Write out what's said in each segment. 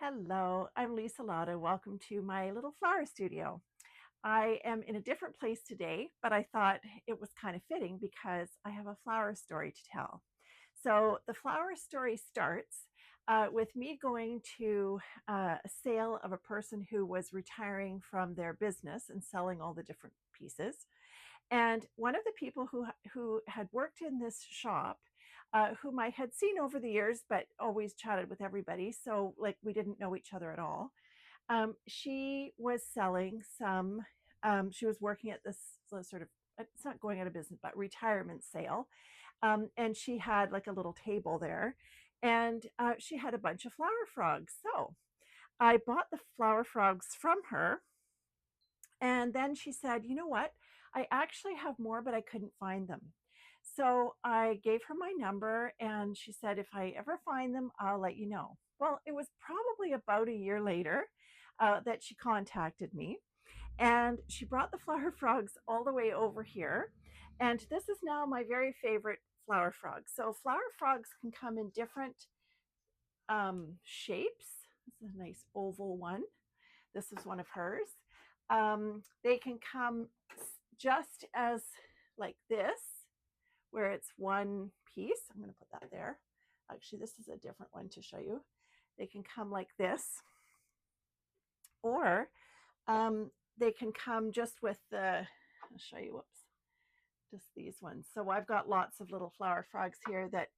Hello, I'm Lise-Lotte. Welcome to my little flower studio. I am in a different place today, but I thought it was kind of fitting because I have a flower story to tell. So the flower story starts with me going to a sale of a person who was retiring from their business and selling all the different pieces. And one of the people who had worked in this shop, whom I had seen over the years, but always chatted with everybody, so like we didn't know each other at all. She was selling some. She was working at this sort of, it's not going out of business, but retirement sale, and she had like a little table there, and she had a bunch of flower frogs. So I bought the flower frogs from her, and then she said, you know what? I actually have more, but I couldn't find them. So I gave her my number and she said, if I ever find them, I'll let you know. Well, it was probably about a year later that she contacted me, and she brought the flower frogs all the way over here. And this is now my very favorite flower frog. So flower frogs can come in different shapes. This is a nice oval one. This is one of hers. They can come just as like this, where it's one piece. I'm going to put that there. Actually, this is a different one to show you. They can come like this, or they can come just with the, I'll show you, whoops, just these ones. So I've got lots of little flower frogs here that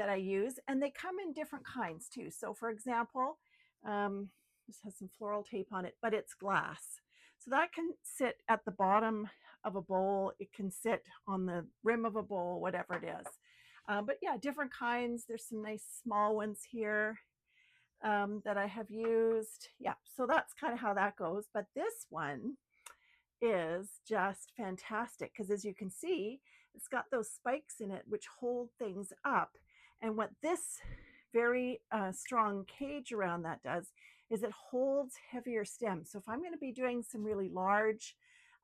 I use, and they come in different kinds too. So for example, this has some floral tape on it, but it's glass. So that can sit at the bottom of a bowl. It can sit on the rim of a bowl, whatever it is. But yeah, different kinds. There's some nice small ones here that I have used. Yeah, so that's kind of how that goes. But this one is just fantastic because, as you can see, it's got those spikes in it which hold things up. And what this very strong cage around that does is it holds heavier stems. So if I'm going to be doing some really large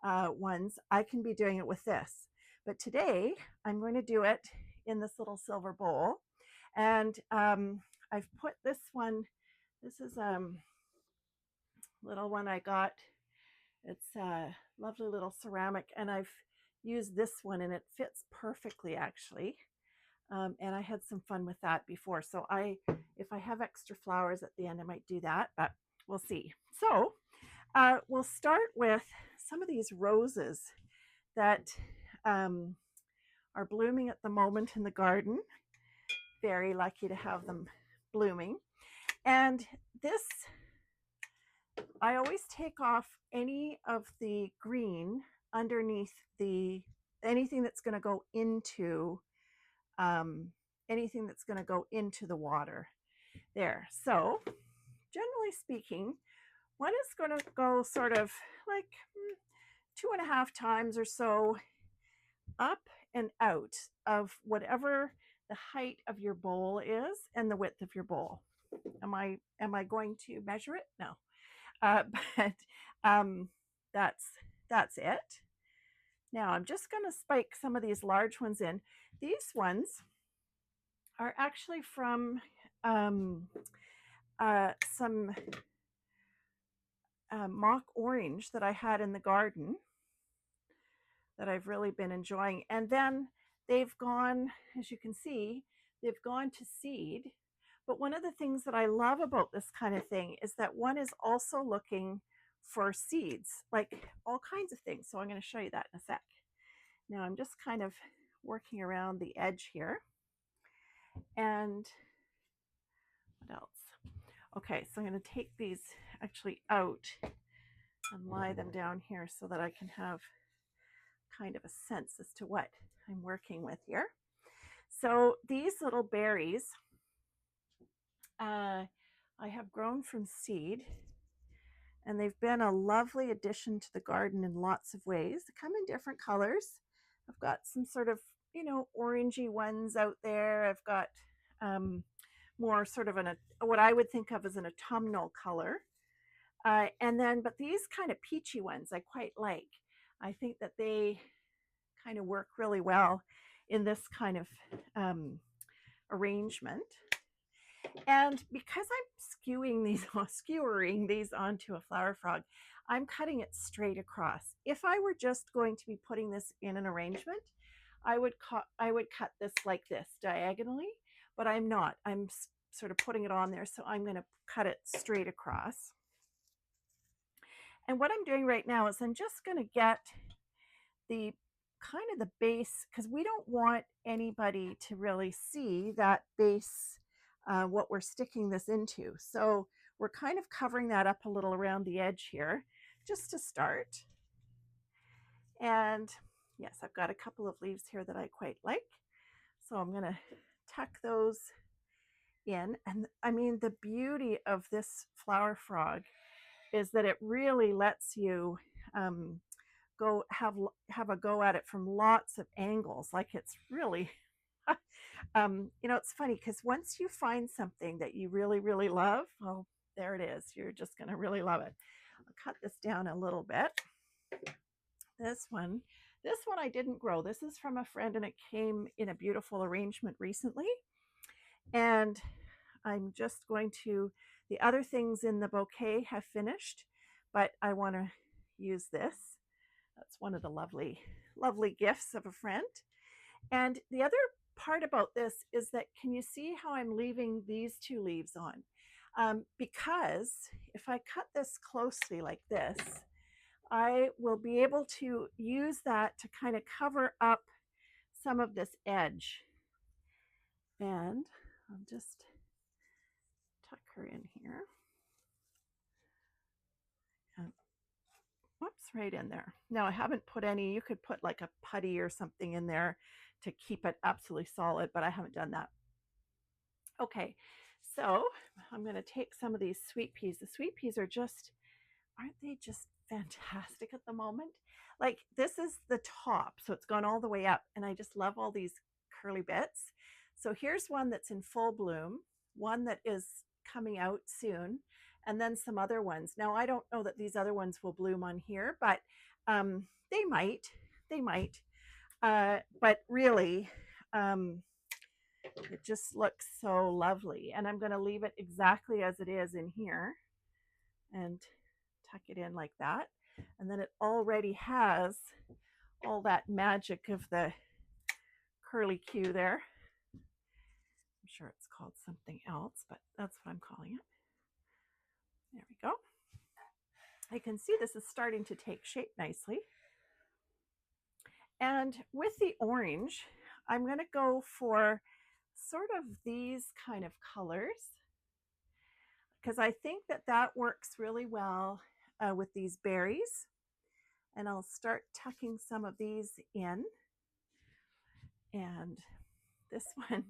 ones, I can be doing it with this. But today I'm going to do it in this little silver bowl. And I've put this one, this is a little one I got. It's a lovely little ceramic, and I've used this one and it fits perfectly actually. And I had some fun with that before. So if I have extra flowers at the end, I might do that, but we'll see. So we'll start with some of these roses that are blooming at the moment in the garden. Very lucky to have them blooming. And this, I always take off any of the green underneath anything that's going to go into the water there. So generally speaking, one is going to go sort of like 2.5 times or so up and out of whatever the height of your bowl is and the width of your bowl. Am I going to measure it? No. But that's it. Now I'm just going to spike some of these large ones in. These ones are actually from some mock orange that I had in the garden that I've really been enjoying. And then they've gone, as you can see, they've gone to seed. But one of the things that I love about this kind of thing is that one is also looking for seeds, like all kinds of things. So I'm going to show you that in a sec. Now I'm just kind of working around the edge here. And what else? Okay, so I'm going to take these actually out and lie them down here so that I can have kind of a sense as to what I'm working with here. So these little berries I have grown from seed, and they've been a lovely addition to the garden in lots of ways. They come in different colors. I've got some sort of, orangey ones out there. I've got more sort of what I would think of as an autumnal color. But these kind of peachy ones I quite like. I think that they kind of work really well in this kind of arrangement. And because I'm skewering these onto a flower frog, I'm cutting it straight across. If I were just going to be putting this in an arrangement, I would cut this like this diagonally, but I'm not. I'm sort of putting it on there, so I'm going to cut it straight across. And what I'm doing right now is I'm just going to get the kind of the base, because we don't want anybody to really see that base, what we're sticking this into. So we're kind of covering that up a little around the edge here, just to start. And yes, I've got a couple of leaves here that I quite like. So I'm going to tuck those in. And I mean, the beauty of this flower frog is that it really lets you go have a go at it from lots of angles. Like, it's really you know, it's funny because once you find something that you really, really love, well, there it is. You're just going to really love it. I'll cut this down a little bit. This one I didn't grow. This is from a friend, and it came in a beautiful arrangement recently. And I'm just going to, the other things in the bouquet have finished, but I want to use this. That's one of the lovely, lovely gifts of a friend. And the other part about this is that, can you see how I'm leaving these two leaves on? Because if I cut this closely like this, I will be able to use that to kind of cover up some of this edge. And I'll just tuck her in here. And whoops, right in there. Now, I haven't put any, you could put like a putty or something in there to keep it absolutely solid, but I haven't done that. Okay, so I'm going to take some of these sweet peas. The sweet peas are just, aren't they just fantastic at the moment? Like, this is the top, so it's gone all the way up, and I just love all these curly bits. So here's one that's in full bloom, one that is coming out soon, and then some other ones. Now, I don't know that these other ones will bloom on here, but they might. But really, it just looks so lovely. And I'm going to leave it exactly as it is in here and tuck it in like that. And then it already has all that magic of the curly Q there. I'm sure it's called something else, but that's what I'm calling it. There we go. I can see this is starting to take shape nicely. And with the orange, I'm going to go for sort of these kind of colors, because I think that that works really well with these berries. And I'll start tucking some of these in. And this one,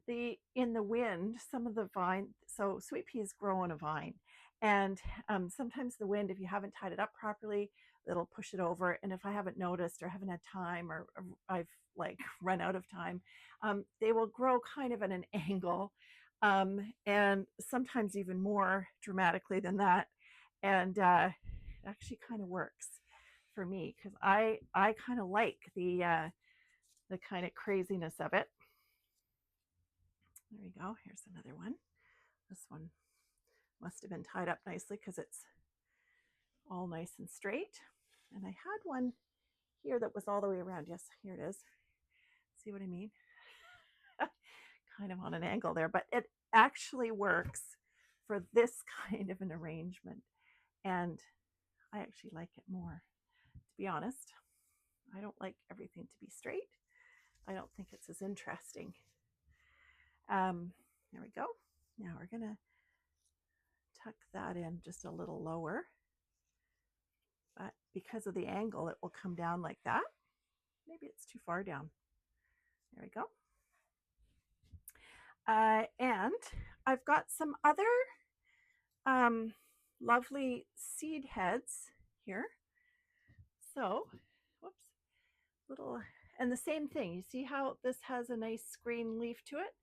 in the wind, some of the vine, so sweet peas grow on a vine. And sometimes the wind, if you haven't tied it up properly, it'll push it over. And if I haven't noticed or haven't had time, or I've like run out of time, they will grow kind of at an angle, and sometimes even more dramatically than that. And it actually kind of works for me, because I kind of like the kind of craziness of it. There we go. Here's another one. This one must have been tied up nicely because it's all nice and straight. And I had one here that was all the way around. Yes, here it is. See what I mean? Kind of on an angle there, but it actually works for this kind of an arrangement. And I actually like it more, to be honest. I don't like everything to be straight. I don't think it's as interesting. There we go. Now we're going to tuck that in just a little lower. But because of the angle, it will come down like that. Maybe it's too far down. There we go. And I've got some other lovely seed heads here. So, whoops, little, and the same thing. You see how this has a nice green leaf to it?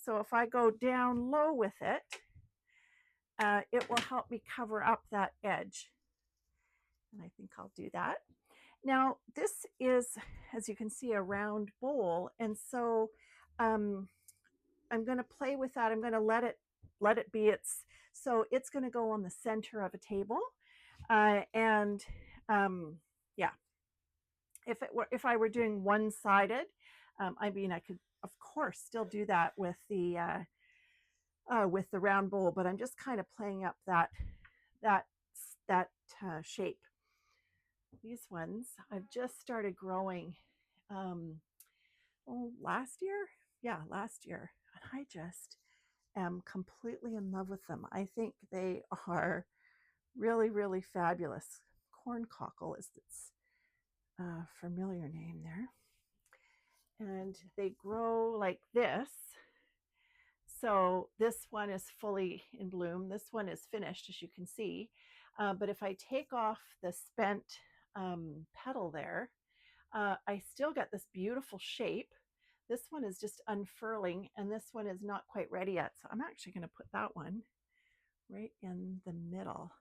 So if I go down low with it, it will help me cover up that edge. And I think I'll do that. Now, this is, as you can see, a round bowl. And so I'm going to play with that. I'm going to let it let it be. So it's going to go on the center of a table. And yeah, if I were doing one-sided, I mean, I could of course still do that with the round bowl, but I'm just kind of playing up that shape. These ones I've just started growing last year. Yeah, last year. And I just am completely in love with them. I think they are really, really fabulous. Corn cockle is its familiar name there. And they grow like this. So this one is fully in bloom. This one is finished, as you can see. But if I take off the spent petal there, I still get this beautiful shape. This one is just unfurling, and this one is not quite ready yet. So I'm actually going to put that one right in the middle.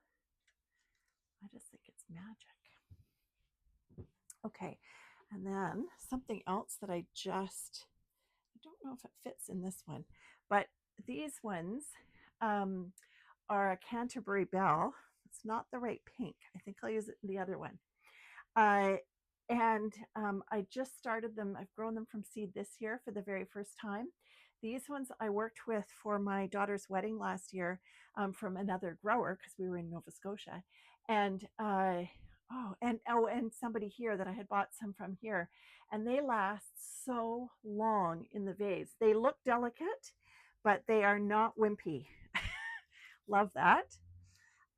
I just think it's magic. Okay, and then something else that I don't know if it fits in this one, but these ones are a Canterbury Bell. It's not the right pink. I think I'll use it in the other one. And I just started them. I've grown them from seed this year for the very first time. These ones I worked with for my daughter's wedding last year from another grower because we were in Nova Scotia. And and somebody here that I had bought some from here, and they last so long in the vase. They look delicate, but they are not wimpy. Love that.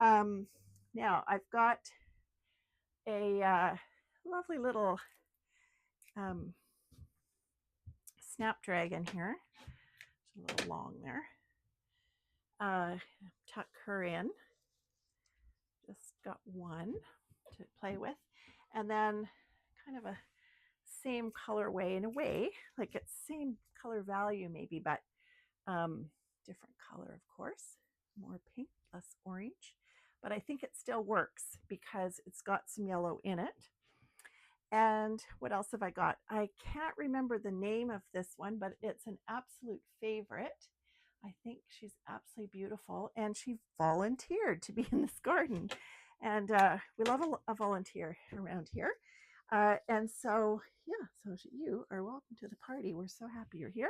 Now I've got a lovely little snapdragon here. It's a little long there. Tuck her in. Just got one to play with. And then kind of a same colorway in a way, like it's same color value maybe, but different color, of course. More pink, less orange. But I think it still works because it's got some yellow in it. And what else have I got? I can't remember the name of this one, but it's an absolute favorite. I think she's absolutely beautiful, and she volunteered to be in this garden. And we love a volunteer around here. And so, yeah, so you are welcome to the party. We're so happy you're here.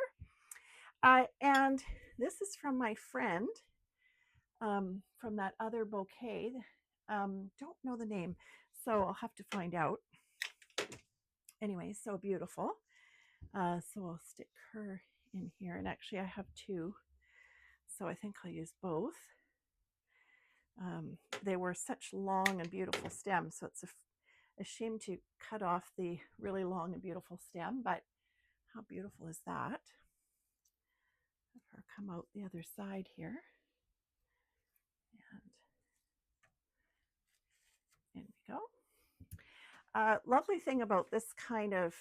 And this is from my friend from that other bouquet. Don't know the name, so I'll have to find out. Anyway, so beautiful. So I'll stick her in here. And actually I have two, so I think I'll use both. They were such long and beautiful stems, so it's a shame to cut off the really long and beautiful stem, but how beautiful is that? Have her come out the other side here. And in we go. Lovely thing about this kind of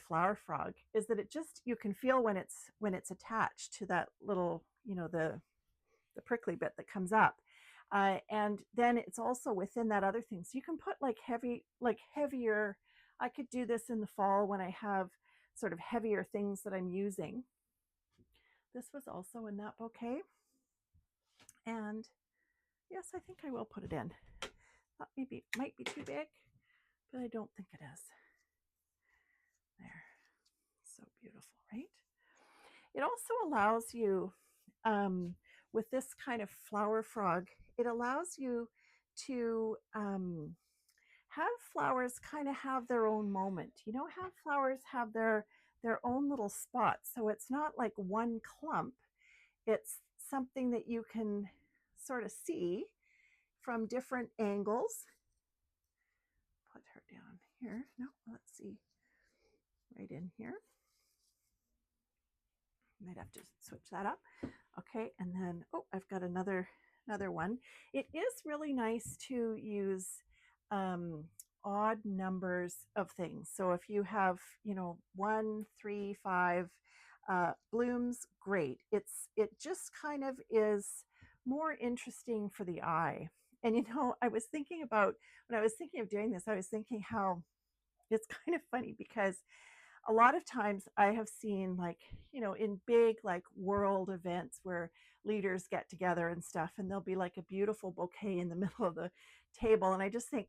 flower frog is that it just, you can feel when it's attached to that little, the prickly bit that comes up. And then it's also within that other thing. So you can put heavier, I could do this in the fall when I have sort of heavier things that I'm using. This was also in that bouquet. And yes, I think I will put it in. Thought maybe it might be too big, but I don't think it is. There. So beautiful, right? It also allows you, with this kind of flower frog, it allows you to have flowers kind of have their own moment. Have flowers have their own little spots. So it's not like one clump. It's something that you can sort of see from different angles. Put her down here. No, let's see. Right in here. Might have to switch that up. Okay, and then, I've got another one. It is really nice to use odd numbers of things. So if you have, 1, 3, 5 blooms, great. It just kind of is more interesting for the eye. And I was thinking about, when I was thinking of doing this, I was thinking how it's kind of funny because a lot of times I have seen, like, in big like world events where leaders get together and stuff, and there'll be like a beautiful bouquet in the middle of the table. And I just think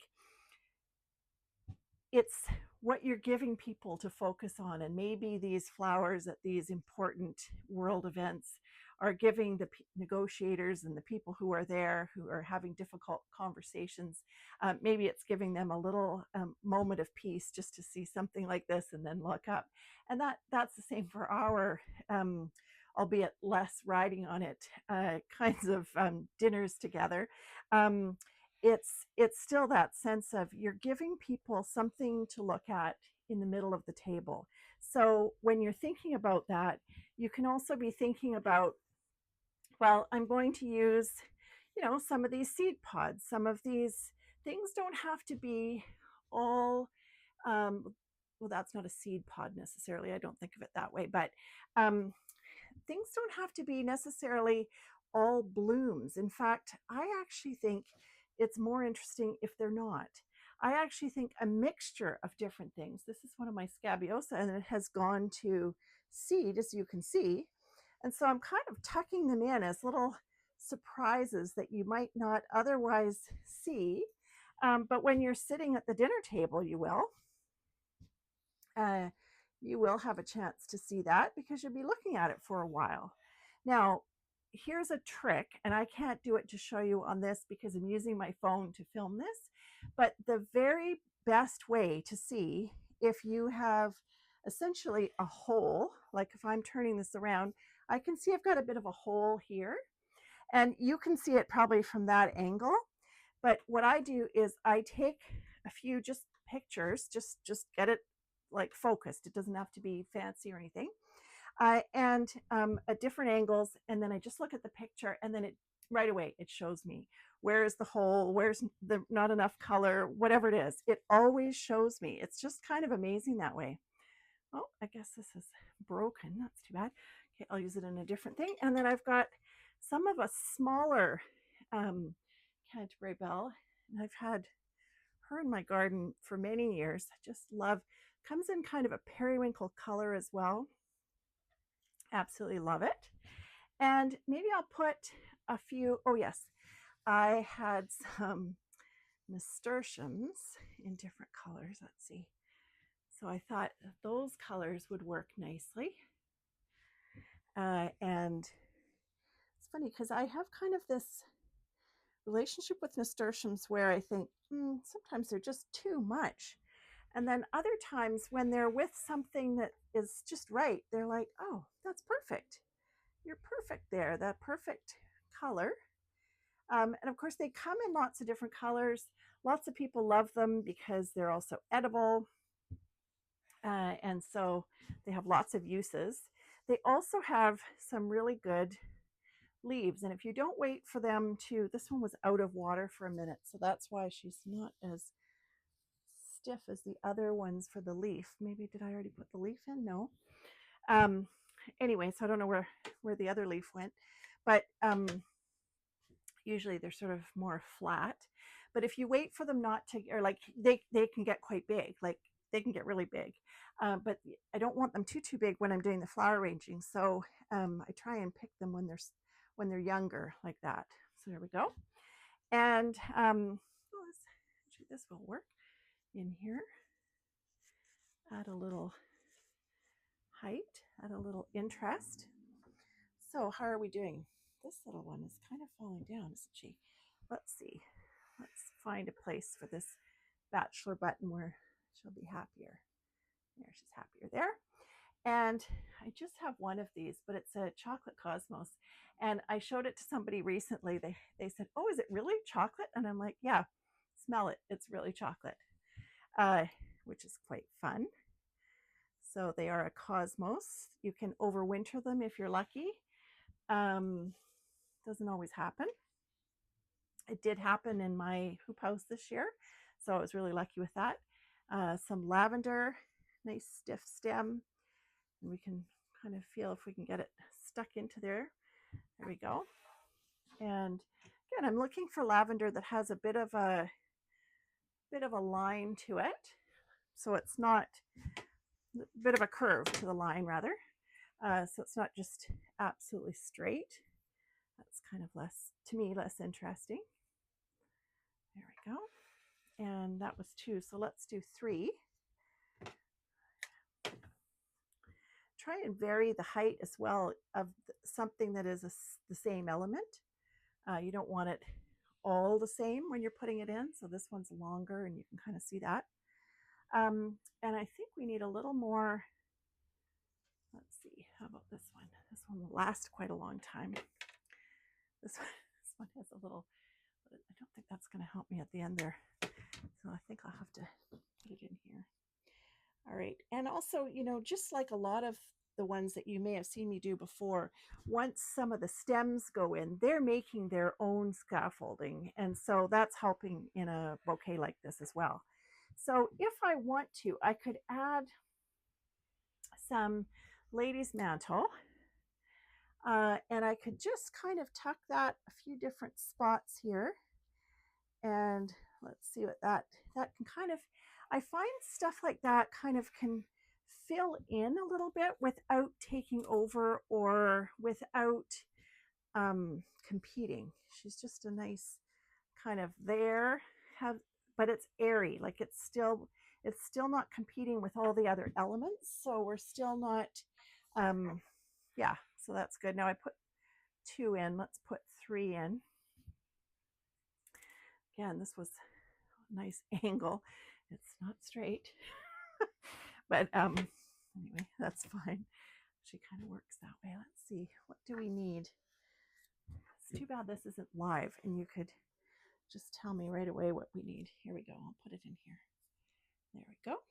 it's what you're giving people to focus on. And maybe these flowers at these important world events are giving the negotiators and the people who are there, who are having difficult conversations, maybe it's giving them a little moment of peace just to see something like this and then look up. And that's the same for our albeit less riding on it kinds of dinners together. um, it's still that sense of you're giving people something to look at in the middle of the table. So when you're thinking about that, you can also be thinking about, well, I'm going to use, some of these seed pods. Some of these things don't have to be all, well, that's not a seed pod necessarily. I don't think of it that way, but things don't have to be necessarily all blooms. In fact, I actually think it's more interesting if they're not. I actually think a mixture of different things. This is one of my scabiosa, and it has gone to seed, as you can see. And so I'm kind of tucking them in as little surprises that you might not otherwise see. But when you're sitting at the dinner table, you will. You will have a chance to see that because you'll be looking at it for a while. Now, here's a trick, and I can't do it to show you on this because I'm using my phone to film this, but the very best way to see if you have essentially a hole, like if I'm turning this around, I can see I've got a bit of a hole here, and you can see it probably from that angle. But what I do is I take a few just pictures, just get it like focused. It doesn't have to be fancy or anything. And at different angles, and then I just look at the picture, and then it right away it shows me where is the hole, where's the not enough color, whatever it is. It always shows me. It's just kind of amazing that way. Oh, I guess this is broken. That's too bad. Okay, I'll use it in a different thing. And then I've got some of a smaller Canterbury bell, and I've had her in my garden for many years. I just love, comes in kind of a periwinkle color as well. Absolutely love it. And maybe I'll put a few, oh yes, I had some nasturtiums in different colors. Let's see. So I thought those colors would work nicely. And it's funny because I have kind of this relationship with nasturtiums where I think sometimes they're just too much. And then other times when they're with something that is just right, they're like, oh, that's perfect. You're perfect there, that perfect color. And of course, they come in lots of different colors. Lots of people love them because they're also edible. And so they have lots of uses. They also have some really good leaves. And if you don't wait for them to, this one was out of water for a minute, so that's why she's not as stiff as the other ones for the leaf. Maybe did I already put the leaf in? No. Anyway, so I don't know where the other leaf went, but usually they're sort of more flat. But if you wait for them not to, or like they can get quite big, like they can get really big, but I don't want them too big when I'm doing the flower arranging. So I try and pick them when they're younger, like that. So there we go. And this will work in here. Add a little height, add a little interest. So how are we doing? This little one is kind of falling down, isn't she? Let's see. Let's find a place for this bachelor button where she'll be happier. There, she's happier there. And I just have one of these, but it's a Chocolate Cosmos. And I showed it to somebody recently. They said, oh, is it really chocolate? And I'm like, yeah, smell it. It's really chocolate, which is quite fun. So they are a Cosmos. You can overwinter them if you're lucky. Doesn't always happen. It did happen in my hoop house this year, so I was really lucky with that. Some lavender, nice stiff stem, and we can kind of feel if we can get it stuck into there. There we go. And again, I'm looking for lavender that has a bit of a line to it, so it's not bit of a curve to the line rather. So it's not just absolutely straight. That's kind of less, to me, less interesting. There we go. And that was 2, so let's do 3. Try and vary the height as well of something that is the same element. You don't want it all the same when you're putting it in, so this one's longer and you can kind of see that. And I think we need a little more. Let's see, how about this one? This one will last quite a long time. This one has a little, I don't think that's going to help me at the end there. So I think I'll have to put it in here. All right. And also, just like a lot of the ones that you may have seen me do before, once some of the stems go in, they're making their own scaffolding. And so that's helping in a bouquet like this as well. So if I want to, I could add some lady's mantle. And I could just kind of tuck that a few different spots here. And let's see what that can kind of, I find stuff like that kind of can fill in a little bit without taking over or without competing. She's just a nice kind of there, but it's airy, like it's still not competing with all the other elements. So we're still not, yeah, so that's good. Now I put 2 in, let's put 3 in. Again, this was a nice angle. It's not straight, but anyway, that's fine. She kind of works that way. Let's see, what do we need? It's too bad this isn't live and you could just tell me right away what we need. Here we go. I'll put it in here. There we go.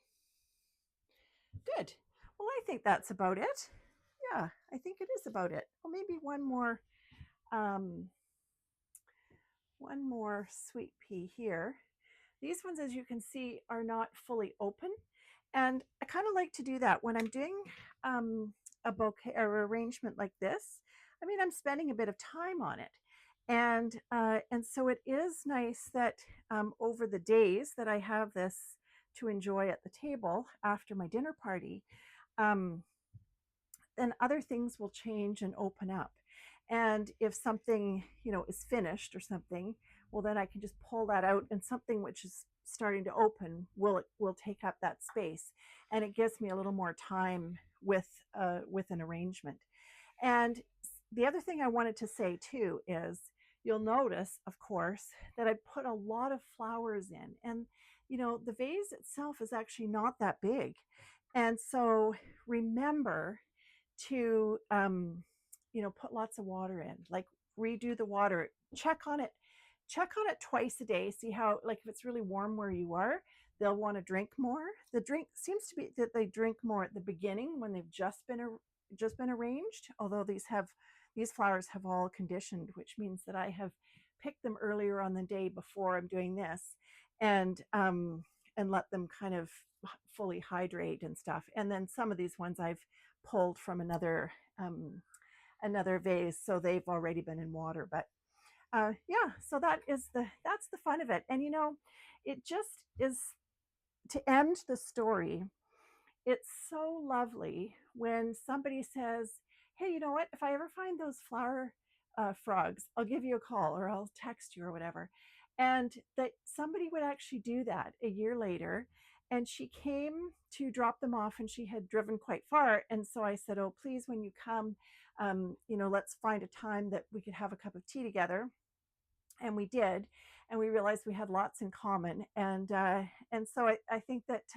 Good. Well, I think that's about it. Yeah, I think it is about it. Well, maybe one more sweet pea here. These ones, as you can see, are not fully open. And I kind of like to do that when I'm doing a bouquet or arrangement like this. I mean, I'm spending a bit of time on it. And so it is nice that over the days that I have this to enjoy at the table after my dinner party, then other things will change and open up. And if something, is finished or something, well, then I can just pull that out, and something which is starting to open will take up that space, and it gives me a little more time with an arrangement. And the other thing I wanted to say too is, you'll notice, of course, that I put a lot of flowers in, and the vase itself is actually not that big, and so remember to put lots of water in, like redo the water, check on it twice a day, see how, like, if it's really warm where you are, they'll want to drink more. The drink seems to be that they drink more at the beginning when they've just been arranged, although these flowers have all conditioned, which means that I have picked them earlier on the day before I'm doing this, and let them kind of fully hydrate and stuff. And then some of these ones I've pulled from another vase, so they've already been in water. But yeah, so that's the fun of it. And it just is, to end the story, it's so lovely when somebody says, hey, you know what, if I ever find those flower frogs, I'll give you a call or I'll text you or whatever. And that somebody would actually do that a year later. And she came to drop them off, and she had driven quite far. And so I said, oh, please, when you come, let's find a time that we could have a cup of tea together. And we did, and we realized we had lots in common. And so I think that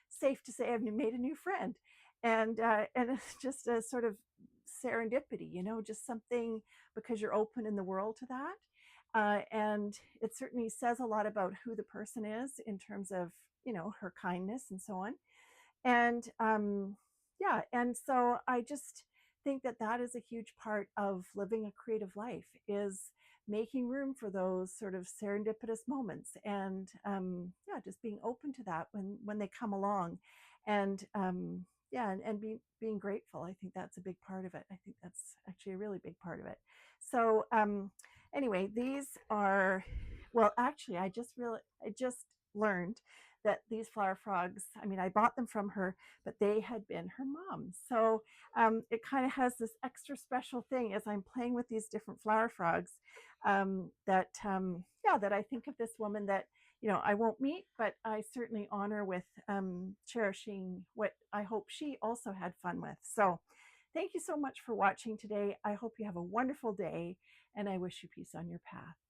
safe to say I've made a new friend. And it's just a sort of serendipity, just something, because you're open in the world to that. And it certainly says a lot about who the person is in terms of, her kindness and so on. And yeah, and so I just think that is a huge part of living a creative life, is making room for those sort of serendipitous moments, and yeah, just being open to that when they come along, and yeah, and being grateful. I think that's a big part of it. I think that's actually a really big part of it. So anyway, these are, well, actually, I just learned that these flower frogs, I mean, I bought them from her, but they had been her mom. So it kind of has this extra special thing as I'm playing with these different flower frogs, yeah, that I think of this woman that, you know, I won't meet, but I certainly honor with cherishing what I hope she also had fun with. So thank you so much for watching today. I hope you have a wonderful day, and I wish you peace on your path.